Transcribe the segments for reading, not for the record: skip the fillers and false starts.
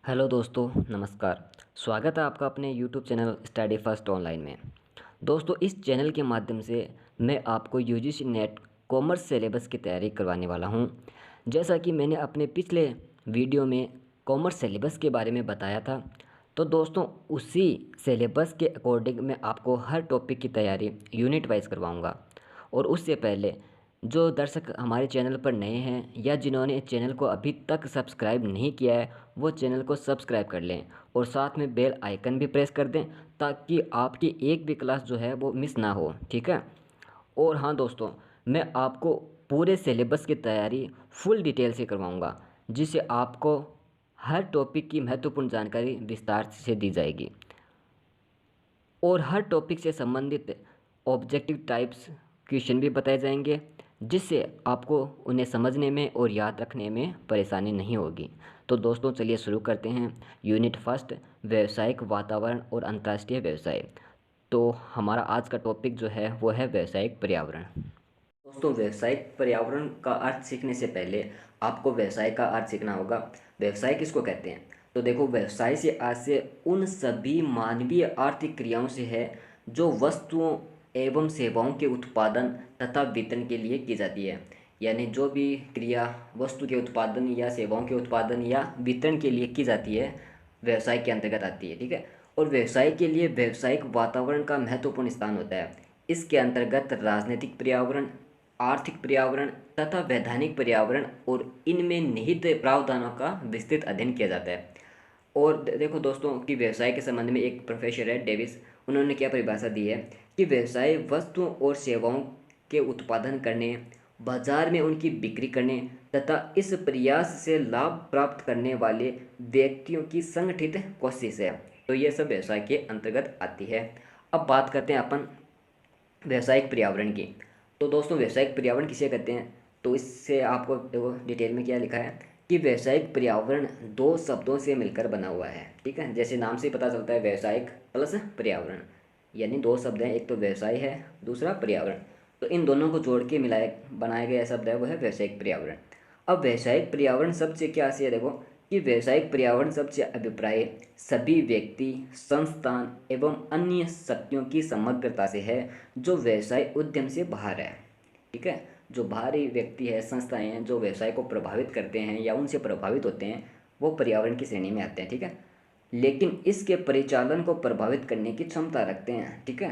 Hello दोस्तों, नमस्कार। स्वागत है आपका अपने YouTube channel study first online में। दोस्तों, इस चैनल के माध्यम से मैं आपको यूजीसी नेट कॉमर्स सिलेबस की तैयारी करवाने वाला हूं। जैसा कि मैंने अपने पिछले वीडियो में कॉमर्स सिलेबस के बारे में बताया था, तो दोस्तों उसी सिलेबस के अकॉर्डिंग मैं आपको हर टॉपिक की तैयारी यूनिट वाइज करवाऊँगा। और उससे पहले जो दर्शक हमारे चैनल पर नए हैं या जिन्होंने चैनल को अभी तक सब्सक्राइब नहीं किया है, वो चैनल को सब्सक्राइब कर लें और साथ में बेल आइकन भी प्रेस कर दें, ताकि आपकी एक भी क्लास जो है वो मिस ना हो। ठीक है। और हाँ दोस्तों, मैं आपको पूरे सिलेबस की तैयारी फुल डिटेल से करवाऊँगा, जिससे आपको हर टॉपिक की महत्वपूर्ण जानकारी विस्तार से दी जाएगी और हर टॉपिक से संबंधित ऑब्जेक्टिव टाइप्स क्वेश्चन भी बताए जाएंगे, जिससे आपको उन्हें समझने में और याद रखने में परेशानी नहीं होगी। तो दोस्तों चलिए शुरू करते हैं। यूनिट फर्स्ट, व्यावसायिक वातावरण और अंतर्राष्ट्रीय व्यवसाय। तो हमारा आज का टॉपिक जो है वो है व्यावसायिक पर्यावरण। दोस्तों, व्यावसायिक पर्यावरण का अर्थ सीखने से पहले आपको व्यवसाय का अर्थ सीखना होगा। व्यवसाय किसको कहते हैं? तो देखो, व्यवसाय से अर्थ से उन सभी मानवीय आर्थिक क्रियाओं से है जो वस्तुओं एवं सेवाओं के उत्पादन तथा वितरण के लिए की जाती है। यानी जो भी क्रिया वस्तु के उत्पादन या सेवाओं के उत्पादन या वितरण के लिए की जाती है, व्यवसाय के अंतर्गत आती है। ठीक है। और व्यवसाय के लिए व्यावसायिक वातावरण का महत्वपूर्ण स्थान होता है। इसके अंतर्गत राजनीतिक पर्यावरण, आर्थिक पर्यावरण तथा वैधानिक पर्यावरण और इनमें निहित प्रावधानों का विस्तृत अध्ययन किया जाता है। और देखो दोस्तों कि व्यवसाय के संबंध में एक प्रोफेसर है डेविस, उन्होंने क्या परिभाषा दी है कि व्यवसाय वस्तुओं और सेवाओं के उत्पादन करने, बाजार में उनकी बिक्री करने तथा इस प्रयास से लाभ प्राप्त करने वाले व्यक्तियों की संगठित कोशिश है। तो ये सब व्यवसाय के अंतर्गत आती है। अब बात करते हैं अपन व्यावसायिक पर्यावरण की। तो दोस्तों, व्यावसायिक पर्यावरण किसे कहते हैं? तो इससे आपको देखो डिटेल में क्या लिखा है कि व्यावसायिक पर्यावरण दो शब्दों से मिलकर बना हुआ है। ठीक है। जैसे नाम से ही पता चलता है, व्यावसायिक प्लस पर्यावरण, यानी दो शब्द हैं, एक तो व्यवसाय है, दूसरा पर्यावरण। तो इन दोनों को जोड़ के मिलाए बनाया गया शब्द है वो है व्यावसायिक पर्यावरण। अब व्यावसायिक पर्यावरण शब्द से क्या आशय है? देखो कि व्यावसायिक पर्यावरण शब्द से अभिप्राय सभी व्यक्ति, संस्थान एवं अन्य शक्तियों की समग्रता से है जो व्यवसाय उद्यम से बाहर है। ठीक है। जो बाहरी व्यक्ति है, संस्थाएं हैं जो व्यवसाय को प्रभावित करते हैं या उनसे प्रभावित होते हैं, वो पर्यावरण की श्रेणी में आते हैं। ठीक है। लेकिन इसके परिचालन को प्रभावित करने की क्षमता रखते हैं। ठीक है।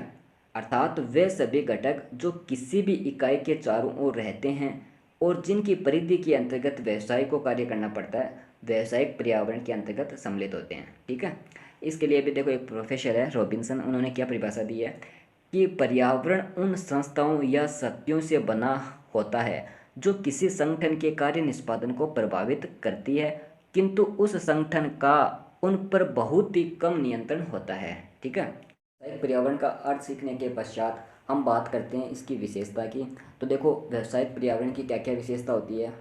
अर्थात वे सभी घटक जो किसी भी इकाई के चारों ओर रहते हैं और जिनकी परिधि के अंतर्गत व्यवसाय को कार्य करना पड़ता है, व्यावसायिक पर्यावरण के अंतर्गत सम्मिलित होते हैं। ठीक है। इसके लिए भी देखो एक प्रोफेसर है रॉबिन्सन, उन्होंने क्या परिभाषा दी है कि पर्यावरण उन संस्थाओं या शक्तियों से बना होता है जो किसी संगठन के कार्य निष्पादन को प्रभावित करती है, किंतु उस संगठन का उन पर बहुत ही कम नियंत्रण होता है। ठीक है। व्यावसायिक पर्यावरण का अर्थ सीखने के पश्चात हम बात करते हैं इसकी विशेषता की। तो देखो, व्यावसायिक पर्यावरण की क्या क्या विशेषता होती है।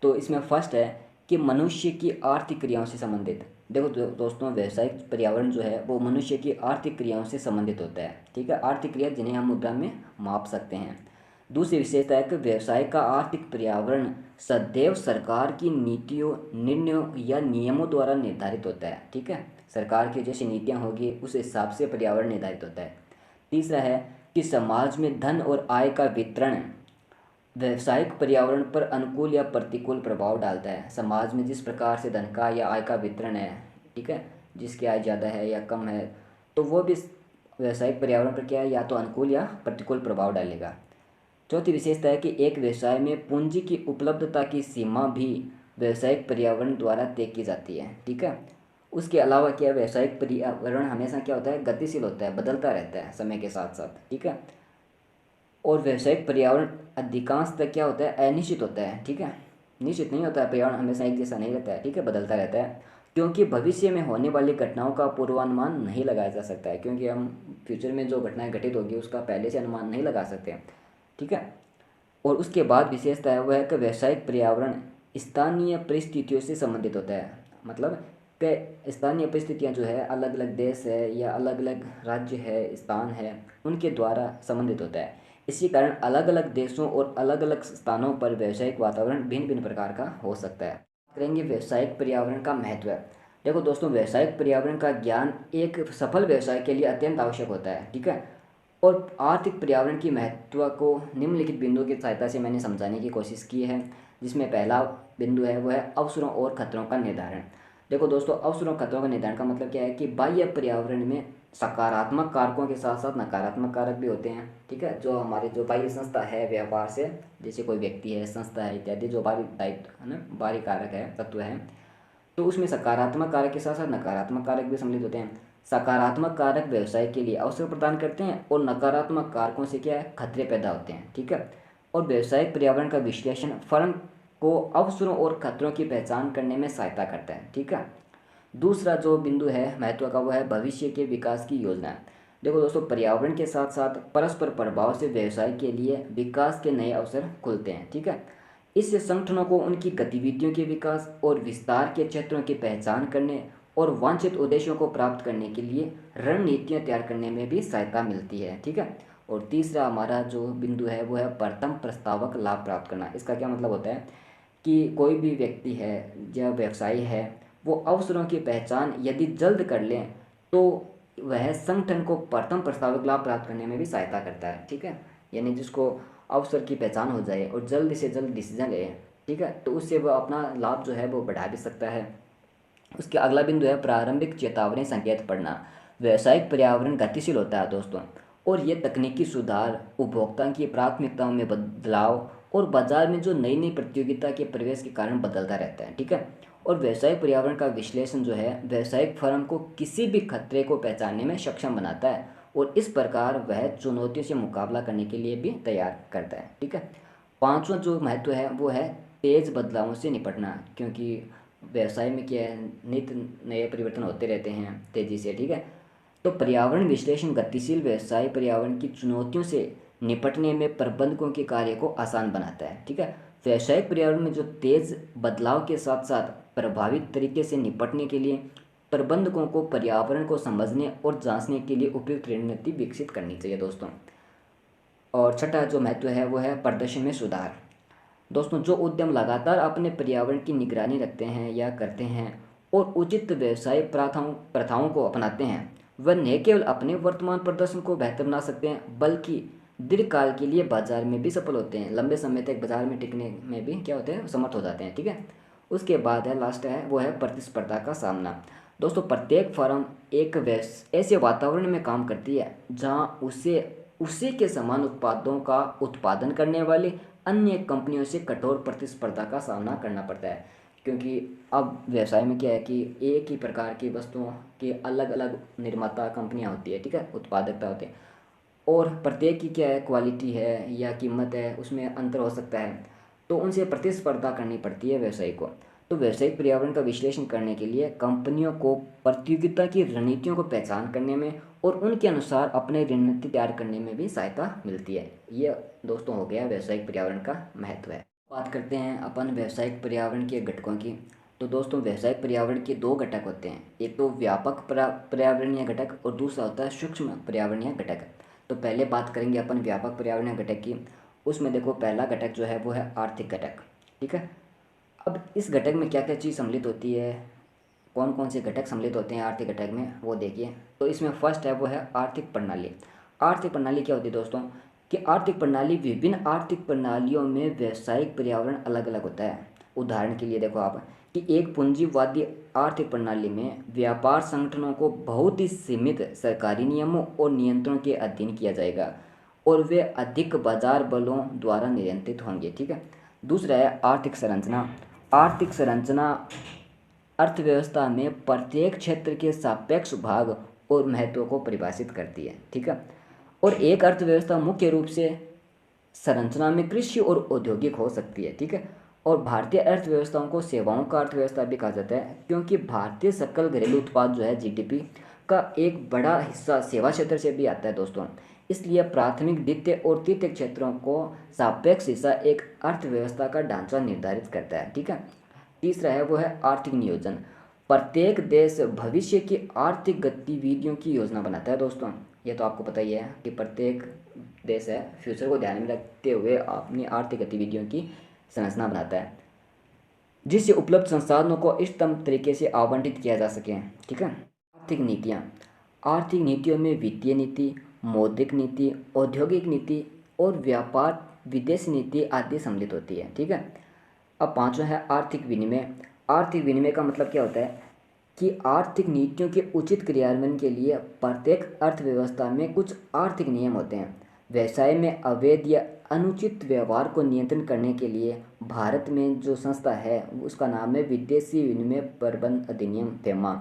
तो इसमें फर्स्ट है कि मनुष्य की आर्थिक क्रियाओं से संबंधित। देखो दोस्तों, व्यावसायिक पर्यावरण जो है वो मनुष्य की आर्थिक क्रियाओं से संबंधित होता है। ठीक है। आर्थिक क्रिया जिन्हें हम मुद्रा में माप सकते हैं। दूसरी विशेषता है कि व्यवसाय का आर्थिक पर्यावरण सदैव सरकार की नीतियों, निर्णयों या नियमों द्वारा निर्धारित होता है। ठीक है। सरकार की जैसी नीतियाँ होगी उस हिसाब से पर्यावरण निर्धारित होता है। तीसरा है कि समाज में धन और आय का वितरण व्यावसायिक पर्यावरण पर अनुकूल या प्रतिकूल प्रभाव डालता है। समाज में जिस प्रकार से धन का या आय का वितरण है, ठीक है, जिसकी आय ज़्यादा है या कम है, तो वो भी व्यावसायिक पर्यावरण पर क्या है, या तो अनुकूल या प्रतिकूल प्रभाव डालेगा। चौथी विशेषता है कि एक व्यवसाय में पूंजी की उपलब्धता की सीमा भी व्यावसायिक पर्यावरण द्वारा तय की जाती है। ठीक है। उसके अलावा क्या, व्यावसायिक पर्यावरण हमेशा क्या होता है, गतिशील होता है, बदलता रहता है समय के साथ साथ। ठीक है। और व्यावसायिक पर्यावरण अधिकांशतः क्या होता है, अनिश्चित होता है। ठीक है। निश्चित नहीं होता है, पर्यावरण हमेशा एक जैसा नहीं रहता है। ठीक है। बदलता रहता है, क्योंकि भविष्य में होने वाली घटनाओं का पूर्वानुमान नहीं लगाया जा सकता है, क्योंकि हम फ्यूचर में जो घटनाएं घटित होगी उसका पहले से अनुमान नहीं लगा सकते। ठीक है। और उसके बाद विशेषता है वह है कि व्यावसायिक पर्यावरण स्थानीय परिस्थितियों से संबंधित होता है। मतलब कि स्थानीय परिस्थितियाँ जो है, अलग अलग देश है या अलग अलग राज्य है, स्थान है, उनके द्वारा संबंधित होता है। इसी कारण अलग अलग देशों और अलग अलग स्थानों पर व्यावसायिक वातावरण भिन्न भिन्न प्रकार का हो सकता है। करेंगे व्यावसायिक पर्यावरण का महत्व। देखो दोस्तों, व्यावसायिक पर्यावरण का ज्ञान एक सफल व्यवसाय के लिए अत्यंत आवश्यक होता है, ठीक है। और आर्थिक पर्यावरण की महत्व को निम्नलिखित बिंदुओं की सहायता से मैंने समझाने की कोशिश की है, जिसमें पहला बिंदु है वो है अवसरों और खतरों का निर्धारण। देखो दोस्तों, अवसरों और खतरों का निर्धारण का मतलब क्या है कि बाह्य पर्यावरण में सकारात्मक कारकों के साथ साथ नकारात्मक कारक भी होते हैं, ठीक है। जो हमारी जो बाह्य संस्था है व्यापार से, जैसे कोई व्यक्ति है, संस्था है इत्यादि, जो बाहरी दायित्व है ना, बाहरी कारक है, तत्व है, तो उसमें सकारात्मक कारक के साथ साथ नकारात्मक कारक भी सम्मिलित होते हैं। सकारात्मक कारक व्यवसाय के लिए अवसर प्रदान करते हैं और नकारात्मक कारकों से क्या है, खतरे पैदा होते हैं, ठीक है। और व्यावसायिक पर्यावरण का विश्लेषण फर्म को अवसरों और खतरों की पहचान करने में सहायता करता है, ठीक है। दूसरा जो बिंदु है महत्व का, वो है भविष्य के विकास की योजना। देखो दोस्तों, पर्यावरण के साथ साथ परस्पर प्रभाव से व्यवसाय के लिए विकास के नए अवसर खुलते हैं, ठीक है। इससे संगठनों को उनकी गतिविधियों के विकास और विस्तार के क्षेत्रों की पहचान करने और वांछित उद्देश्यों को प्राप्त करने के लिए रणनीतियां तैयार करने में भी सहायता मिलती है, ठीक है। और तीसरा हमारा जो बिंदु है वो है प्रथम प्रस्तावक लाभ प्राप्त करना। इसका क्या मतलब होता है कि कोई भी व्यक्ति है या व्यवसायी है, वो अवसरों की पहचान यदि जल्द कर लें तो वह संगठन को प्रथम प्रस्तावित लाभ प्राप्त करने में भी सहायता करता है, ठीक है। यानी जिसको अवसर की पहचान हो जाए और जल्द से जल्द डिसीजन ले, ठीक है, तो उससे वह अपना लाभ जो है वो बढ़ा भी सकता है। उसके अगला बिंदु है प्रारंभिक चेतावनी संकेत पढ़ना। व्यावसायिक पर्यावरण गतिशील होता है दोस्तों, और ये तकनीकी सुधार, उपभोक्ता की प्राथमिकताओं में बदलाव और बाजार में जो नई नई प्रतियोगिता के प्रवेश के कारण बदलता रहता है, ठीक है। और व्यावसायिक पर्यावरण का विश्लेषण जो है व्यावसायिक फर्म को किसी भी खतरे को पहचानने में सक्षम बनाता है और इस प्रकार वह चुनौतियों से मुकाबला करने के लिए भी तैयार करता है, ठीक है। पांचवा जो महत्व है वो है तेज बदलावों से निपटना, क्योंकि व्यवसाय में क्या है, नित नए परिवर्तन होते रहते हैं तेज़ी से, ठीक है। तो पर्यावरण विश्लेषण गतिशील व्यवसाय पर्यावरण की चुनौतियों से निपटने में प्रबंधकों के कार्य को आसान बनाता है, ठीक है। व्यावसायिक पर्यावरण में जो तेज बदलाव के साथ साथ प्रभावित तरीके से निपटने के लिए प्रबंधकों को पर्यावरण को समझने और जांचने के लिए उपयुक्त रणनीति विकसित करनी चाहिए दोस्तों। और छठा जो महत्व है वो है प्रदर्शन में सुधार। दोस्तों, जो उद्यम लगातार अपने पर्यावरण की निगरानी रखते हैं या करते हैं और उचित व्यवसाय प्रथाओं प्रथाओं को अपनाते हैं, वह न केवल अपने वर्तमान प्रदर्शन को बेहतर बना सकते हैं बल्कि दीर्घकाल के लिए बाजार में भी सफल होते हैं, लंबे समय तक बाजार में टिकने में भी क्या होते हैं, समर्थ हो जाते हैं, ठीक है। उसके बाद है लास्ट है वो है प्रतिस्पर्धा का सामना। दोस्तों, प्रत्येक फर्म एक ऐसे वातावरण में काम करती है जहां उसे उसी के समान उत्पादों का उत्पादन करने वाली अन्य कंपनियों से कठोर प्रतिस्पर्धा का सामना करना पड़ता है, क्योंकि अब व्यवसाय में क्या है कि एक ही प्रकार की वस्तुओं के अलग अलग निर्माता कंपनियां होती है, ठीक है, उत्पादकता होती है, और प्रत्येक की क्या है, क्वालिटी है या कीमत है, उसमें अंतर हो सकता है, तो उनसे प्रतिस्पर्धा करनी पड़ती है व्यवसायी को। तो व्यावसायिक पर्यावरण का विश्लेषण करने के लिए कंपनियों को प्रतियोगिता की रणनीतियों को पहचान करने में और उनके अनुसार अपने रणनीति तैयार करने में भी सहायता मिलती है। ये दोस्तों हो गया व्यावसायिक पर्यावरण का महत्व है। बात करते हैं अपन व्यावसायिक पर्यावरण के घटकों की। तो दोस्तों, व्यावसायिक पर्यावरण के दो घटक होते हैं, एक तो व्यापक पर्यावरणीय घटक और दूसरा होता है सूक्ष्म पर्यावरणीय घटक। तो पहले बात करेंगे अपन व्यापक पर्यावरणीय घटक की। उसमें देखो पहला घटक जो है वो है आर्थिक घटक, ठीक है। अब इस घटक में क्या क्या चीज़ सम्मिलित होती है, कौन कौन से घटक सम्मिलित होते हैं आर्थिक घटक में, वो देखिए। तो इसमें फर्स्ट है वो है आर्थिक प्रणाली। आर्थिक प्रणाली क्या होती है दोस्तों, कि आर्थिक प्रणाली विभिन्न आर्थिक प्रणालियों में व्यावसायिक पर्यावरण अलग अलग होता है। उदाहरण के लिए देखो आप कि एक पूंजीवादी आर्थिक प्रणाली में व्यापार संगठनों को बहुत ही सीमित सरकारी नियमों और नियंत्रणों के अधीन किया जाएगा और वे अधिक बाजार बलों द्वारा नियंत्रित होंगे, ठीक है। दूसरा है आर्थिक संरचना। आर्थिक संरचना अर्थव्यवस्था में प्रत्येक क्षेत्र के सापेक्ष भाग और महत्व को परिभाषित करती है, ठीक है। और एक अर्थव्यवस्था मुख्य रूप से संरचना में कृषि और औद्योगिक हो सकती है, ठीक है। और भारतीय अर्थव्यवस्थाओं को सेवाओं का अर्थव्यवस्था भी कहा जाता है, क्योंकि भारतीय सकल घरेलू उत्पाद जो है जीडीपी का एक बड़ा हिस्सा सेवा क्षेत्र से भी आता है दोस्तों। इसलिए प्राथमिक, द्वितीय और तृतीय क्षेत्रों को सापेक्ष हिस्सा एक अर्थव्यवस्था का ढांचा निर्धारित करता है, ठीक है। तीसरा है वो है आर्थिक नियोजन। प्रत्येक देश भविष्य की आर्थिक गतिविधियों की योजना बनाता है दोस्तों। ये तो आपको पता ही है कि प्रत्येक देश है फ्यूचर को ध्यान में रखते हुए अपनी आर्थिक गतिविधियों की संरचना बनाता है। जिससे उपलब्ध संसाधनों को इष्टतम तरीके से आवंटित किया जा सके। ठीक है। आर्थिक नीतियाँ। आर्थिक नीतियों में वित्तीय नीति, मौद्रिक नीति, औद्योगिक नीति और व्यापार विदेश नीति आदि सम्मिलित होती है। ठीक है। अब पांचवा है आर्थिक विनिमय। आर्थिक विनिमय का मतलब क्या होता है कि आर्थिक नीतियों के उचित क्रियान्वयन के लिए प्रत्येक अर्थव्यवस्था में कुछ आर्थिक नियम होते हैं। व्यवसाय में अवैध या अनुचित व्यवहार को नियंत्रण करने के लिए भारत में जो संस्था है उसका नाम है विदेशी विनिमय प्रबंधन अधिनियम फेमा।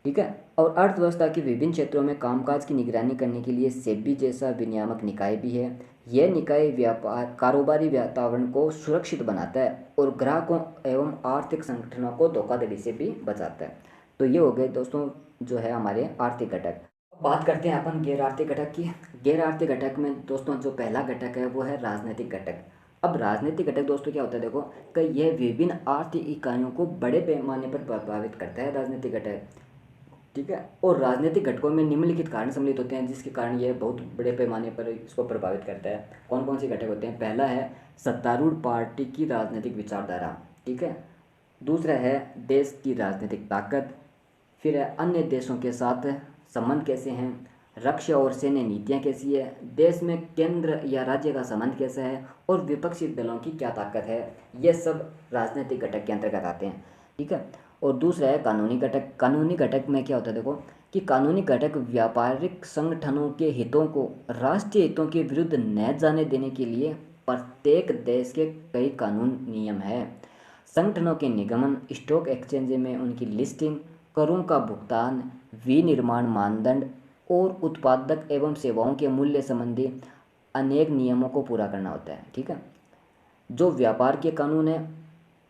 ठीक है। और अर्थव्यवस्था के विभिन्न क्षेत्रों में कामकाज की निगरानी करने के लिए सेबी जैसा विनियामक निकाय भी है। यह निकाय व्यापार कारोबारी वातावरण को सुरक्षित बनाता है और ग्राहकों एवं आर्थिक संगठनों को धोखाधड़ी से भी बचाता है। तो ये हो गए दोस्तों जो है हमारे आर्थिक घटक। बात करते हैं अपन गैर आर्थिक घटक की। गैर आर्थिक घटक में दोस्तों जो पहला घटक है वो है राजनीतिक घटक। अब राजनीतिक घटक दोस्तों क्या होता है, देखो कि यह विभिन्न आर्थिक इकाइयों को बड़े पैमाने पर प्रभावित करता है राजनीतिक घटक। ठीक है। और राजनीतिक घटकों में निम्नलिखित कारण सम्मिलित होते हैं जिसके कारण यह बहुत बड़े पैमाने पर इसको प्रभावित करता है। कौन कौन से घटक होते हैं? पहला है सत्तारूढ़ पार्टी की राजनीतिक विचारधारा। ठीक है। दूसरा है देश की राजनीतिक ताकत। फिर है अन्य देशों के साथ संबंध कैसे हैं, रक्षा और सैन्य नीतियाँ कैसी है, देश में केंद्र या राज्य का संबंध कैसा है और विपक्षी दलों की क्या ताकत है। ये सब राजनीतिक घटक के अंतर्गत आते हैं। ठीक है। और दूसरा है कानूनी घटक। कानूनी घटक में क्या होता है, देखो कि कानूनी घटक व्यापारिक संगठनों के हितों को राष्ट्रीय हितों के विरुद्ध न जाने देने के लिए प्रत्येक देश के कई कानून नियम है। संगठनों के निगमन, स्टॉक एक्सचेंज में उनकी लिस्टिंग, करों का भुगतान, विनिर्माण मानदंड और उत्पादक एवं सेवाओं के मूल्य संबंधी अनेक नियमों को पूरा करना होता है। ठीक है। जो व्यापार के कानून है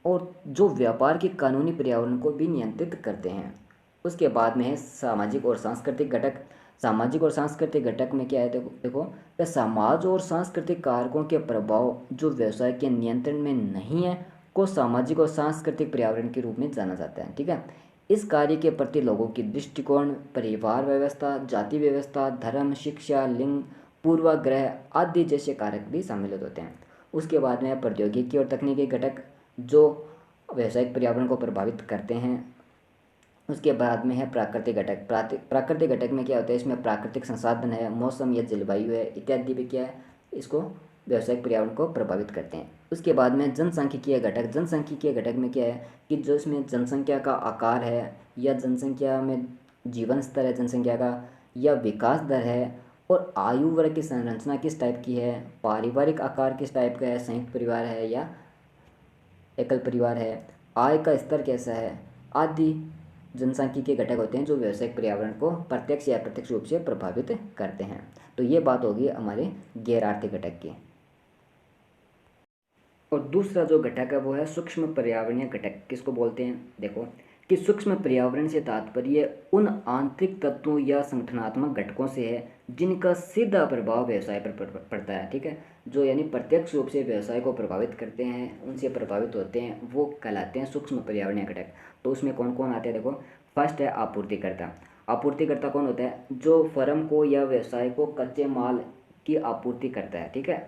और जो व्यापार के कानूनी पर्यावरण को भी नियंत्रित करते हैं। उसके बाद में है सामाजिक और सांस्कृतिक घटक। सामाजिक और सांस्कृतिक घटक में क्या है, देखो देखो कि समाज और सांस्कृतिक कारकों के प्रभाव जो व्यवसाय के नियंत्रण में नहीं है को सामाजिक और सांस्कृतिक पर्यावरण के रूप में जाना जाता है। ठीक है। इस कार्य के प्रति लोगों की दृष्टिकोण, परिवार व्यवस्था, जाति व्यवस्था, धर्म, शिक्षा, लिंग, पूर्वाग्रह आदि जैसे कारक भी शामिल होते हैं। उसके बाद में प्रौद्योगिकी और तकनीकी घटक जो व्यावसायिक पर्यावरण को प्रभावित करते हैं। उसके बाद में है प्राकृतिक घटक। प्राकृतिक घटक में क्या होता है, इसमें प्राकृतिक संसाधन है, मौसम या जलवायु है इत्यादि भी क्या है इसको व्यावसायिक पर्यावरण को प्रभावित करते हैं। उसके बाद में जनसांख्यिकीय घटक। जनसांख्यिकीय घटक में क्या है कि जो इसमें जनसंख्या का आकार है या जनसंख्या में जीवन स्तर है जनसंख्या का या विकास दर है और आयु वर्ग की संरचना किस टाइप की है, पारिवारिक आकार किस टाइप का है, संयुक्त परिवार है या एकल परिवार है, आय का स्तर कैसा है आदि जनसांख्यिकीय के घटक होते हैं जो व्यावसायिक पर्यावरण को प्रत्यक्ष या अप्रत्यक्ष रूप से प्रभावित करते हैं। तो ये बात होगी हमारे गैर आर्थिक घटक की। और दूसरा जो घटक है वो है सूक्ष्म पर्यावरणीय घटक। किसको बोलते हैं, देखो कि सूक्ष्म पर्यावरण से तात्पर्य उन आंतरिक तत्वों या संगठनात्मक घटकों से है जिनका सीधा प्रभाव व्यवसाय पर पड़ता है। ठीक है। जो यानी प्रत्यक्ष रूप से व्यवसाय को प्रभावित करते हैं, उनसे प्रभावित होते हैं, वो कहलाते हैं सूक्ष्म पर्यावरणीय घटक। तो उसमें कौन कौन आते हैं, देखो फर्स्ट है आपूर्तिकर्ता। आपूर्तिकर्ता कौन होता है, जो फर्म को या व्यवसाय को कच्चे माल की आपूर्ति करता है। ठीक है।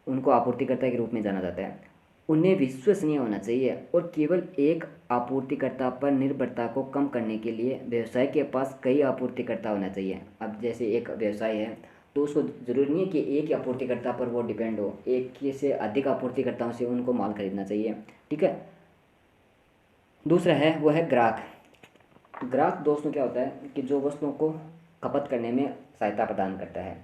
उनको आपूर्तिकर्ता के रूप में जाना जाता है। उन्हें विश्वसनीय होना चाहिए और केवल एक आपूर्तिकर्ता पर निर्भरता को कम करने के लिए व्यवसाय के पास कई आपूर्तिकर्ता होना चाहिए। अब जैसे एक व्यवसाय है तो उसको ज़रूरी नहीं है कि एक ही आपूर्तिकर्ता पर वो डिपेंड हो, एक से अधिक आपूर्तिकर्ताओं से उनको माल खरीदना चाहिए। ठीक है। दूसरा है वो है ग्राहक। ग्राहक दोस्तों क्या होता है कि जो वस्तुओं को खपत करने में सहायता प्रदान करता है।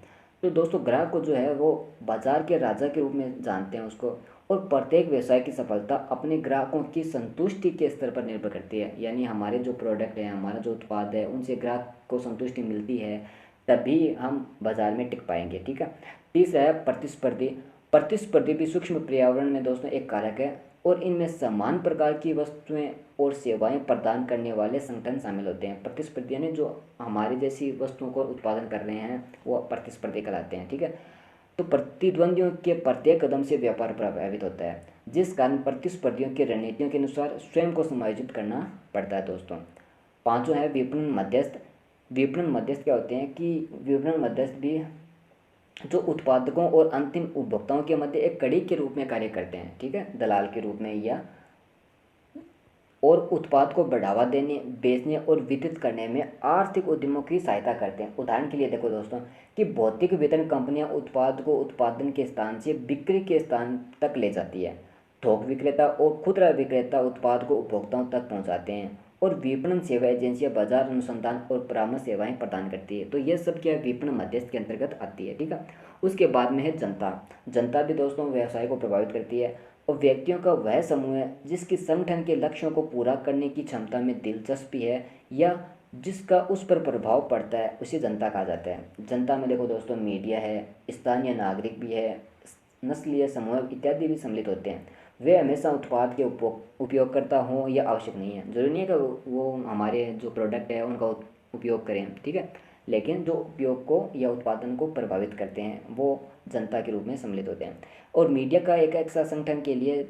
तो दोस्तों ग्राहक को जो है वो बाजार के राजा के रूप में जानते हैं उसको। और प्रत्येक व्यवसाय की सफलता अपने ग्राहकों की संतुष्टि के स्तर पर निर्भर करती है। यानी हमारे जो प्रोडक्ट है, हमारा जो उत्पाद है, उनसे ग्राहक को संतुष्टि मिलती है तभी हम बाजार में टिक पाएंगे। ठीक है। तीसरा है प्रतिस्पर्धी। प्रतिस्पर्धी भी सूक्ष्म पर्यावरण में दोस्तों एक कारक है और इनमें समान प्रकार की वस्तुएं और सेवाएं प्रदान करने वाले संगठन शामिल होते हैं। प्रतिस्पर्धी यानी जो हमारी जैसी वस्तुओं को उत्पादन कर रहे हैं वो प्रतिस्पर्धी कहलाते हैं। ठीक है। तो प्रतिद्वंदियों के प्रत्येक कदम से व्यापार प्रभावित होता है जिस कारण प्रतिस्पर्धियों की रणनीतियों के अनुसार स्वयं को समायोजित करना पड़ता है। दोस्तों पांचों है विपणन मध्यस्थ। विपणन मध्यस्थ क्या होते हैं कि विपणन मध्यस्थ भी जो उत्पादकों और अंतिम उपभोक्ताओं के मध्य एक कड़ी के रूप में कार्य करते हैं। ठीक है। दलाल के रूप में या और उत्पाद को बढ़ावा देने, बेचने और वितरित करने में आर्थिक उद्यमों की सहायता करते हैं। उदाहरण के लिए देखो दोस्तों कि भौतिक वितरण कंपनियां उत्पाद को उत्पादन के स्थान से बिक्री के स्थान तक ले जाती है। थोक विक्रेता और खुदरा विक्रेता उत्पाद को उपभोक्ताओं तक पहुंचाते हैं। और विपणन सेवा एजेंसियां बाजार अनुसंधान और परामर्श सेवाएं प्रदान करती है। तो यह सब क्या विपणन मध्यस्थ के अंतर्गत आती है, ठीक है। उसके बाद में है जनता। जनता भी दोस्तों व्यवसाय को प्रभावित करती है और व्यक्तियों का वह समूह है जिसकी संगठन के लक्ष्यों को पूरा करने की क्षमता में दिलचस्पी है या जिसका उस पर प्रभाव पड़ता है, उसे जनता कहा जाता है। जनता में देखो दोस्तों मीडिया है, स्थानीय नागरिक भी है, नस्लीय समूह इत्यादि भी सम्मिलित होते हैं। वे हमेशा उत्पाद के उपयोगकर्ता हों या आवश्यक नहीं है। जरूरी नहीं है कि वो हमारे जो प्रोडक्ट है उनका उपयोग करें, ठीक है, लेकिन जो उपयोग को या उत्पादन को प्रभावित करते हैं वो जनता के रूप में सम्मिलित होते हैं। और मीडिया का एक ऐसा संगठन के लिए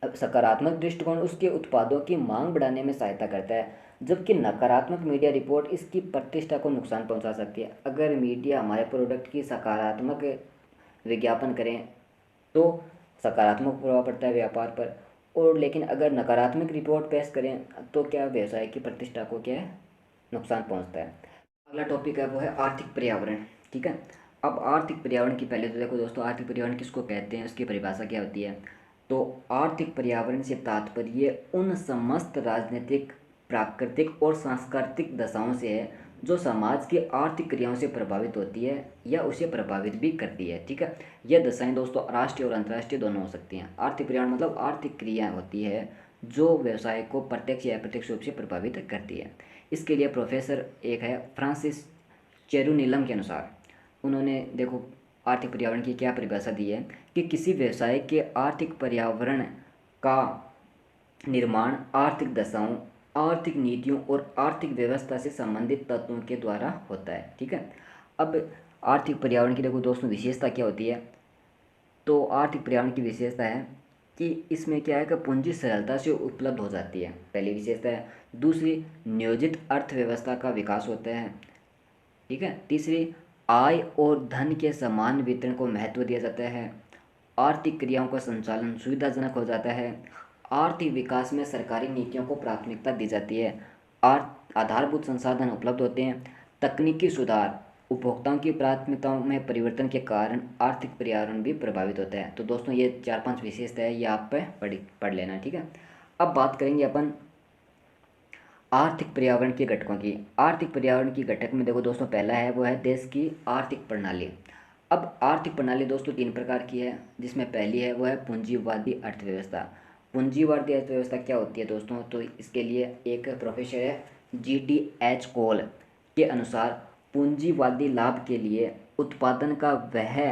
सकारात्मक दृष्टिकोण उसके उत्पादों की मांग बढ़ाने में सहायता करता है, जबकि नकारात्मक मीडिया रिपोर्ट इसकी प्रतिष्ठा को नुकसान पहुंचा सकती है। अगर मीडिया हमारे प्रोडक्ट की सकारात्मक विज्ञापन करें तो सकारात्मक प्रभाव पड़ता है व्यापार पर, और लेकिन अगर नकारात्मक रिपोर्ट पेश करें तो क्या व्यवसाय की प्रतिष्ठा को क्या है, नुकसान पहुंचता है। अगला टॉपिक है वो है आर्थिक पर्यावरण, ठीक है। अब आर्थिक पर्यावरण की पहले तो देखो दोस्तों आर्थिक पर्यावरण किसको कहते हैं, उसकी परिभाषा क्या होती है। तो आर्थिक पर्यावरण से तात्पर्य उन समस्त राजनीतिक, प्राकृतिक और सांस्कृतिक दशाओं से है जो समाज की आर्थिक क्रियाओं से प्रभावित होती है या उसे प्रभावित भी करती है, ठीक है। यह दशाएं दोस्तों राष्ट्रीय और अंतर्राष्ट्रीय दोनों हो सकती हैं। आर्थिक पर्यावरण मतलब आर्थिक क्रिया होती है जो व्यवसाय को प्रत्यक्ष या अप्रत्यक्ष रूप से प्रभावित करती है। इसके लिए प्रोफेसर एक है फ्रांसिस चेरुनीलम के अनुसार, उन्होंने देखो आर्थिक पर्यावरण की क्या परिभाषा दी है कि किसी व्यवसाय के आर्थिक पर्यावरण का निर्माण आर्थिक दशाओं, आर्थिक नीतियों और आर्थिक व्यवस्था से संबंधित तत्वों के द्वारा होता है, ठीक है। अब आर्थिक पर्यावरण की देखो दोस्तों विशेषता क्या होती है। तो आर्थिक पर्यावरण की विशेषता है कि इसमें क्या है कि पूंजी सरलता से उपलब्ध हो जाती है, पहली विशेषता है। दूसरी, नियोजित अर्थव्यवस्था का विकास होता है, ठीक है। तीसरी, आय और धन के समान वितरण को महत्व दिया जाता है। आर्थिक क्रियाओं का संचालन सुविधाजनक हो जाता है। आर्थिक विकास में सरकारी नीतियों को प्राथमिकता दी जाती है। आधारभूत संसाधन उपलब्ध होते हैं। तकनीकी सुधार, उपभोक्ताओं की प्राथमिकताओं में परिवर्तन के कारण आर्थिक पर्यावरण भी प्रभावित होता है। तो दोस्तों ये 4-5 विशेषता है, ये आप पे पढ़ लेना, ठीक है। अब बात करेंगे अपन आर्थिक पर्यावरण के घटकों की। आर्थिक पर्यावरण की घटक में देखो दोस्तों पहला है वो है देश की आर्थिक प्रणाली। अब आर्थिक प्रणाली दोस्तों 3 प्रकार की है, जिसमें पहली है वो है पूंजीवादी अर्थव्यवस्था। पूंजीवादी अर्थव्यवस्था क्या होती है दोस्तों, तो इसके लिए एक प्रोफेसर है GTH कोल के अनुसार पूंजीवादी लाभ के लिए उत्पादन का वह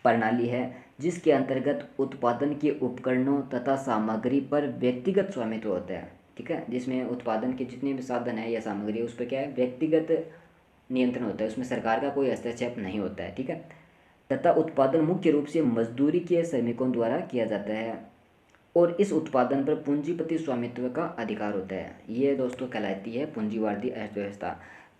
प्रणाली है जिसके अंतर्गत उत्पादन के उपकरणों तथा सामग्री पर व्यक्तिगत स्वामित्व होता है, ठीक है। जिसमें उत्पादन के जितने भी साधन है या सामग्री है उस पर क्या है, व्यक्तिगत नियंत्रण होता है, उसमें सरकार का कोई हस्तक्षेप नहीं होता है, ठीक है। तथा उत्पादन मुख्य रूप से मजदूरी के श्रमिकों द्वारा किया जाता है और इस उत्पादन पर पूंजीपति स्वामित्व का अधिकार होता है। ये दोस्तों कहलाती है पूंजीवादी अर्थव्यवस्था।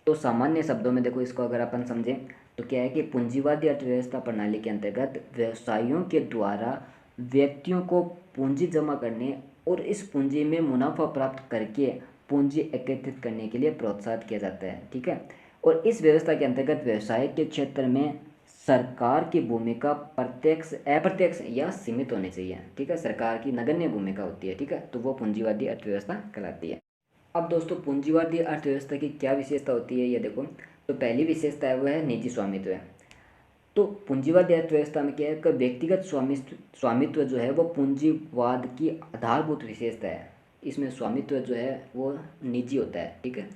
तो सामान्य शब्दों में देखो इसको अगर अपन समझें तो क्या है कि पूंजीवादी अर्थव्यवस्था प्रणाली के अंतर्गत व्यवसायियों के द्वारा व्यक्तियों को पूंजी जमा करने और इस पूंजी में मुनाफा प्राप्त करके पूंजी एकत्रित करने के लिए प्रोत्साहित किया जाता है, ठीक है। और इस व्यवस्था के अंतर्गत व्यवसाय के क्षेत्र में सरकार की भूमिका प्रत्यक्ष, अप्रत्यक्ष या सीमित होनी चाहिए, ठीक है। सरकार की नगण्य भूमिका होती है, ठीक है, तो वो पूंजीवादी अर्थव्यवस्था कहलाती है। अब दोस्तों पूंजीवादी अर्थव्यवस्था की क्या विशेषता होती है ये देखो। तो पहली विशेषता है वो है निजी स्वामित्व है। तो पूंजीवादी अर्थव्यवस्था में क्या है कि व्यक्तिगत स्वामित्व जो है वो पूंजीवाद की आधारभूत विशेषता है। इसमें स्वामित्व जो है वो निजी होता है, ठीक है।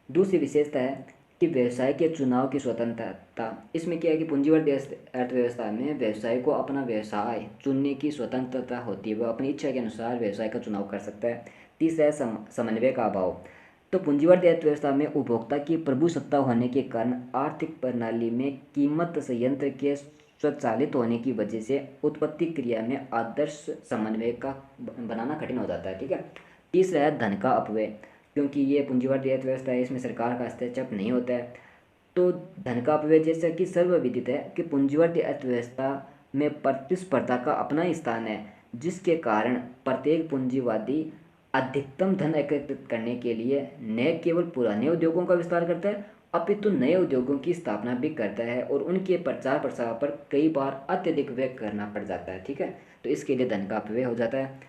दूसरी विशेषता है कि व्यवसाय के चुनाव की स्वतंत्रता। इसमें क्या है कि पूंजीवादी अर्थव्यवस्था में व्यवसाय को अपना व्यवसाय चुनने की स्वतंत्रता होती है, वह अपनी इच्छा के अनुसार व्यवसाय का चुनाव कर सकता है। तीसरा है समन्वय का अभाव। तो पूंजीवादी अर्थव्यवस्था में उपभोक्ता की प्रभुसत्ता होने के कारण आर्थिक प्रणाली में कीमत संयंत्र के स्वचालित होने की वजह से उत्पत्ति क्रिया में आदर्श समन्वय का बनाना कठिन हो जाता है, ठीक है। तीसरा है धन का अपव्यय। क्योंकि ये पूंजीवादी अर्थव्यवस्था है, इसमें सरकार का हस्तक्षेप नहीं होता है, तो धन का अपव्यय जैसा कि सर्वविदित है कि पूंजीवादी अर्थव्यवस्था में प्रतिस्पर्धा का अपना ही स्थान है, जिसके कारण प्रत्येक पूंजीवादी अधिकतम धन एकत्रित करने के लिए न केवल पुराने उद्योगों का विस्तार करता है अपितु नए उद्योगों की स्थापना भी करता है और उनके प्रचार प्रसार पर कई बार अत्यधिक व्यय करना पड़ जाता है। ठीक है, तो इसके लिए धन का अपव्यय हो जाता है।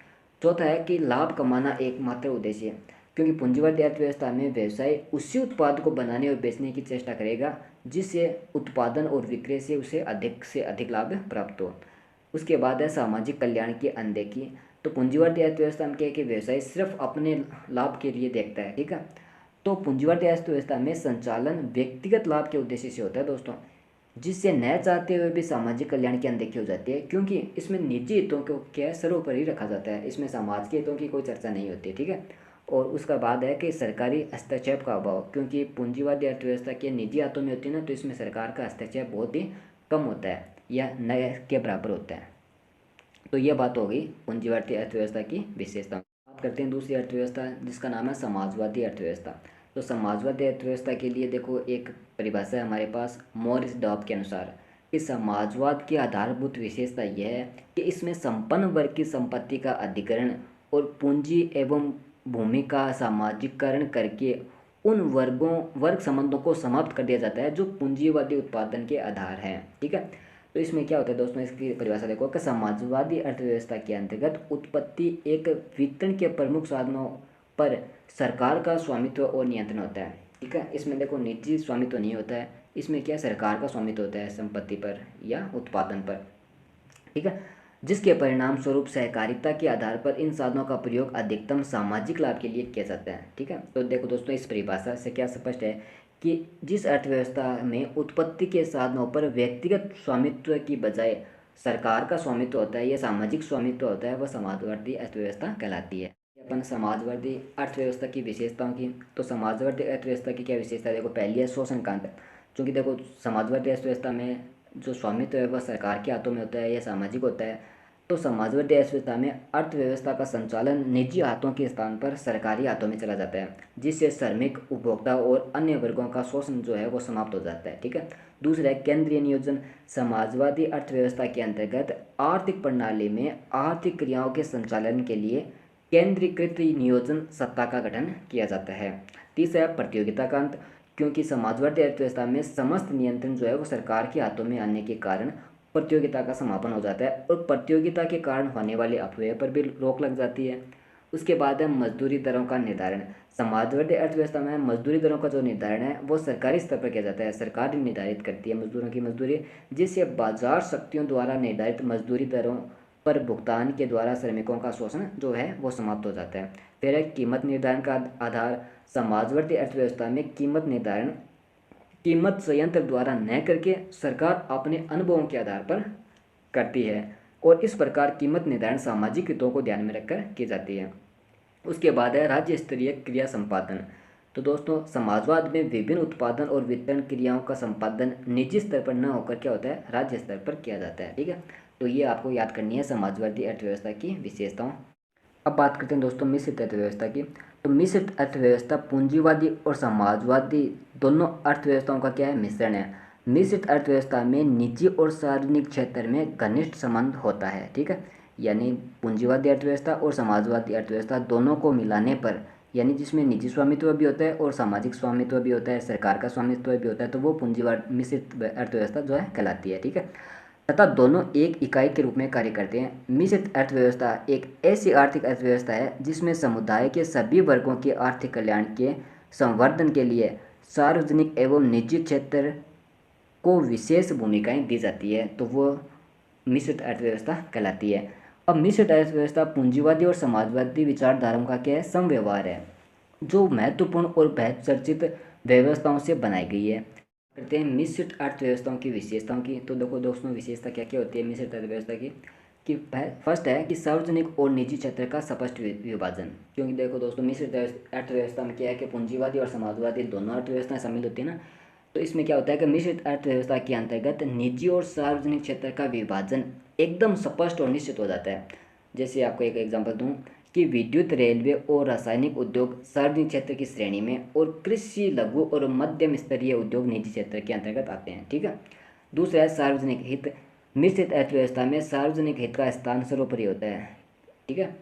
चौथा है कि लाभ कमाना एकमात्र उद्देश्य है, क्योंकि पूंजीवादी अर्थव्यवस्था में व्यवसाय उसी उत्पाद को बनाने और बेचने की चेष्टा करेगा जिससे उत्पादन और विक्रय से अधिक लाभ प्राप्त हो। उसके बाद है सामाजिक कल्याण की अनदेखी। तो पूंजीवादी अर्थव्यवस्था में क्या है कि व्यवसाय सिर्फ अपने लाभ के लिए देखता है। ठीक है, तो पूंजीवादी अर्थव्यवस्था में संचालन व्यक्तिगत लाभ के उद्देश्य से होता है दोस्तों, जिससे न चाहते हुए भी सामाजिक कल्याण की अनदेखी हो जाती है, क्योंकि इसमें निजी हितों को क्या है सर्वोपरि रखा जाता है, इसमें समाज के हितों की कोई चर्चा नहीं होती है। ठीक है, और उसका बाद है कि सरकारी हस्तक्षेप का अभाव, क्योंकि पूंजीवादी अर्थव्यवस्था के निजी हाथों में होती है ना, तो इसमें सरकार का हस्तक्षेप बहुत ही कम होता है या न के बराबर होता है। तो यह बात हो गई पूंजीवादी अर्थव्यवस्था की विशेषता। बात करते हैं दूसरी अर्थव्यवस्था जिसका नाम है समाजवादी अर्थव्यवस्था। तो समाजवादी अर्थव्यवस्था के लिए देखो एक परिभाषा है हमारे पास मॉरिस डॉब के अनुसार कि समाजवाद की आधारभूत विशेषता यह है कि इसमें संपन्न वर्ग की संपत्ति का अधिग्रहण और पूंजी एवं भूमि का सामाजिकरण करके उन वर्ग संबंधों को समाप्त कर दिया जाता है जो पूंजीवादी उत्पादन के आधार हैं। ठीक है, तो इसमें क्या होता है दोस्तों, इसकी परिभाषा देखो कि समाजवादी अर्थव्यवस्था के अंतर्गत उत्पत्ति एक वितरण के प्रमुख साधनों पर सरकार का स्वामित्व और नियंत्रण होता है। ठीक है, इसमें देखो निजी स्वामित्व नहीं होता है, इसमें क्या सरकार का स्वामित्व होता है संपत्ति पर या उत्पादन पर। ठीक है, जिसके परिणाम स्वरूप सहकारिता के आधार पर इन साधनों का प्रयोग अधिकतम सामाजिक लाभ के लिए किया जाता है। ठीक है, तो देखो दोस्तों इस परिभाषा से क्या स्पष्ट है कि जिस अर्थव्यवस्था में उत्पत्ति के साधनों पर व्यक्तिगत स्वामित्व की बजाय सरकार का स्वामित्व होता है या सामाजिक स्वामित्व होता है, वह समाजवादी अर्थव्यवस्था कहलाती है। अपन समाजवादी अर्थव्यवस्था की विशेषताओं की, तो समाजवादी अर्थव्यवस्था की क्या विशेषता है, देखो पहली है शोषण कांड। क्योंकि देखो समाजवादी अर्थव्यवस्था में जो स्वामित्व है वह सरकार के हाथों में होता है या सामाजिक होता है, तो समाजवादी अर्थव्यवस्था में अर्थव्यवस्था का संचालन निजी हाथों के स्थान पर सरकारी हाथों में चला जाता है, जिससे श्रमिक, उपभोक्ता और अन्य वर्गों का शोषण जो है वो समाप्त हो जाता है। ठीक है, दूसरा है केंद्रीय नियोजन। समाजवादी अर्थव्यवस्था के अंतर्गत आर्थिक प्रणाली में आर्थिक क्रियाओं के संचालन के लिए केंद्रीकृत नियोजन सत्ता का गठन किया जाता है। तीसरा है प्रतियोगिता का अंत। क्योंकि समाजवादी अर्थव्यवस्था में समस्त नियंत्रण जो है वो सरकार के हाथों में आने के कारण प्रतियोगिता का समापन हो जाता है और प्रतियोगिता के कारण होने वाले अपव्यय पर भी रोक लग जाती है। उसके बाद है मजदूरी दरों का निर्धारण। समाजवादी अर्थव्यवस्था में मजदूरी दरों का जो निर्धारण है वो सरकारी स्तर पर किया जाता है, सरकार ही निर्धारित करती है मजदूरों की मजदूरी, जिससे बाजार शक्तियों द्वारा निर्धारित मजदूरी दरों पर भुगतान के द्वारा श्रमिकों का शोषण जो है वो समाप्त हो जाता है। फिर है कीमत निर्धारण का आधार। समाजवादी अर्थव्यवस्था में कीमत निर्धारण कीमत संयंत्र द्वारा न करके सरकार अपने अनुभवों के आधार पर करती है और इस प्रकार कीमत निर्धारण सामाजिक हितों को ध्यान में रखकर की जाती है। उसके बाद है राज्य स्तरीय क्रिया संपादन। तो दोस्तों समाजवाद में विभिन्न उत्पादन और वितरण क्रियाओं का संपादन निजी स्तर पर न होकर क्या होता है, राज्य स्तर पर किया जाता है। ठीक है, तो ये आपको याद करनी है समाजवादी अर्थव्यवस्था की विशेषताओं। अब बात करते हैं दोस्तों मिश्रित अर्थव्यवस्था की। तो मिश्रित अर्थव्यवस्था पूंजीवादी और समाजवादी दोनों अर्थव्यवस्थाओं का क्या है, मिश्रण है। मिश्रित अर्थव्यवस्था में निजी और सार्वजनिक क्षेत्र में घनिष्ठ संबंध होता है। ठीक है, यानी पूंजीवादी अर्थव्यवस्था और समाजवादी अर्थव्यवस्था दोनों को मिलाने पर, यानी जिसमें निजी स्वामित्व भी होता है और सामाजिक स्वामित्व भी होता है, सरकार का स्वामित्व भी होता है, तो वो पूंजीवाद मिश्रित अर्थव्यवस्था जो है कहलाती है। ठीक है, तथा दोनों एक इकाई के रूप में कार्य करते हैं। मिश्रित अर्थव्यवस्था एक ऐसी आर्थिक अर्थव्यवस्था है जिसमें समुदाय के सभी वर्गों के आर्थिक कल्याण के संवर्धन के लिए सार्वजनिक एवं निजी क्षेत्र को विशेष भूमिकाएं दी जाती है, तो वो मिश्रित अर्थव्यवस्था कहलाती है। अब मिश्रित अर्थव्यवस्था पूंजीवादी और समाजवादी विचारधाराओं का क्या है, समव्यवहार है, जो महत्वपूर्ण और बहुचर्चित व्यवस्थाओं से बनाई गई है। करते हैं मिश्रित अर्थव्यवस्थाओं की विशेषताओं की। तो देखो दोस्तों विशेषता क्या क्या होती है मिश्रित अर्थव्यवस्था की, कि फर्स्ट है कि सार्वजनिक और निजी क्षेत्र का स्पष्ट विभाजन। क्योंकि देखो दोस्तों मिश्रित अर्थव्यवस्था में क्या है कि पूंजीवादी और समाजवादी दोनों अर्थव्यवस्थाएं शामिल होती है ना, तो इसमें क्या होता है कि मिश्रित अर्थव्यवस्था के अंतर्गत निजी और सार्वजनिक क्षेत्र का विभाजन एकदम स्पष्ट और निश्चित हो जाता है। जैसे आपको एक एग्जांपल दूं कि विद्युत, रेलवे और रासायनिक उद्योग सार्वजनिक क्षेत्र की श्रेणी में और कृषि, लघु और मध्यम स्तरीय उद्योग निजी क्षेत्र के अंतर्गत आते हैं। ठीक है, दूसरा है सार्वजनिक हित। मिश्रित अर्थव्यवस्था में सार्वजनिक हित का स्थान सर्वोपरि होता है। ठीक है,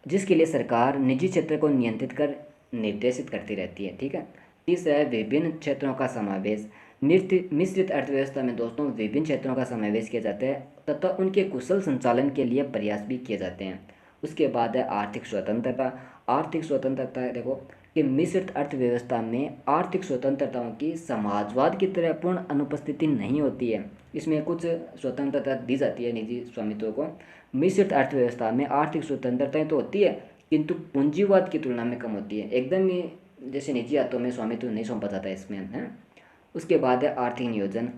जिसके लिए सरकार निजी क्षेत्र को नियंत्रित कर निर्देशित करती रहती है। ठीक है। तीसरा है विभिन्न क्षेत्रों का समावेश। मिश्रित अर्थव्यवस्था में दोस्तों विभिन्न क्षेत्रों का समावेश किया जाता है तथा उनके कुशल संचालन के लिए प्रयास भी किए जाते हैं। उसके बाद है आर्थिक स्वतंत्रता। आर्थिक स्वतंत्रता है देखो कि मिश्रित अर्थव्यवस्था में आर्थिक स्वतंत्रताओं की समाजवाद की तरह पूर्ण अनुपस्थिति नहीं होती है। इसमें कुछ स्वतंत्रता दी जाती है निजी स्वामित्व को। मिश्रित अर्थव्यवस्था में आर्थिक स्वतंत्रताएं तो होती है किंतु पूंजीवाद की तुलना में कम होती है। एकदम ही जैसे निजी हाथों में स्वामित्व नहीं सौंपा जाता है इसमें है। उसके बाद है आर्थिक नियोजन।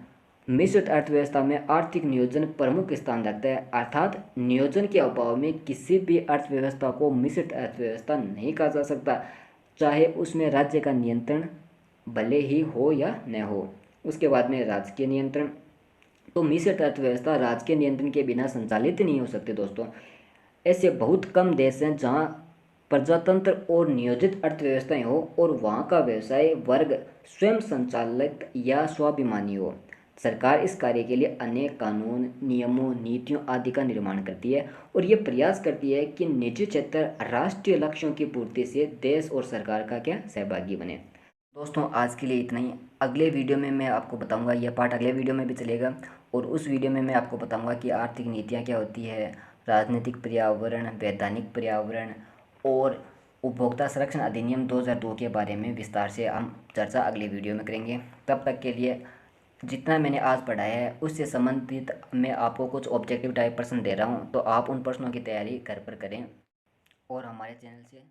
मिश्रित अर्थव्यवस्था में आर्थिक नियोजन प्रमुख स्थान रखता है, अर्थात नियोजन के अभाव में किसी भी अर्थव्यवस्था को मिश्रित अर्थव्यवस्था नहीं कहा जा सकता, चाहे उसमें राज्य का नियंत्रण भले ही हो या न हो। उसके बाद में राजकीय नियंत्रण। तो मिश्रित अर्थव्यवस्था राजकीय नियंत्रण के बिना संचालित नहीं हो सकते दोस्तों। ऐसे बहुत कम देश हैं जहां प्रजातंत्र और नियोजित अर्थव्यवस्थाएं हो और वहां का व्यवसाय वर्ग स्वयं संचालित या स्वाभिमानी हो। सरकार इस कार्य के लिए अनेक कानून, नियमों, नीतियों आदि का निर्माण करती है और ये प्रयास करती है कि निजी क्षेत्र राष्ट्रीय लक्ष्यों की पूर्ति से देश और सरकार का क्या सहभागी बने। दोस्तों आज के लिए इतना ही। अगले वीडियो में मैं आपको बताऊंगा, यह पार्ट अगले वीडियो में भी चलेगा और उस वीडियो में मैं आपको बताऊंगा कि आर्थिक नीतियाँ क्या होती है, राजनीतिक पर्यावरण, वैधानिक पर्यावरण और उपभोक्ता संरक्षण अधिनियम 2002 के बारे में विस्तार से हम चर्चा अगले वीडियो में करेंगे। तब तक के लिए जितना मैंने आज पढ़ाया है उससे संबंधित मैं आपको कुछ ऑब्जेक्टिव टाइप प्रश्न दे रहा हूँ, तो आप उन प्रश्नों की तैयारी घर पर करें और हमारे चैनल से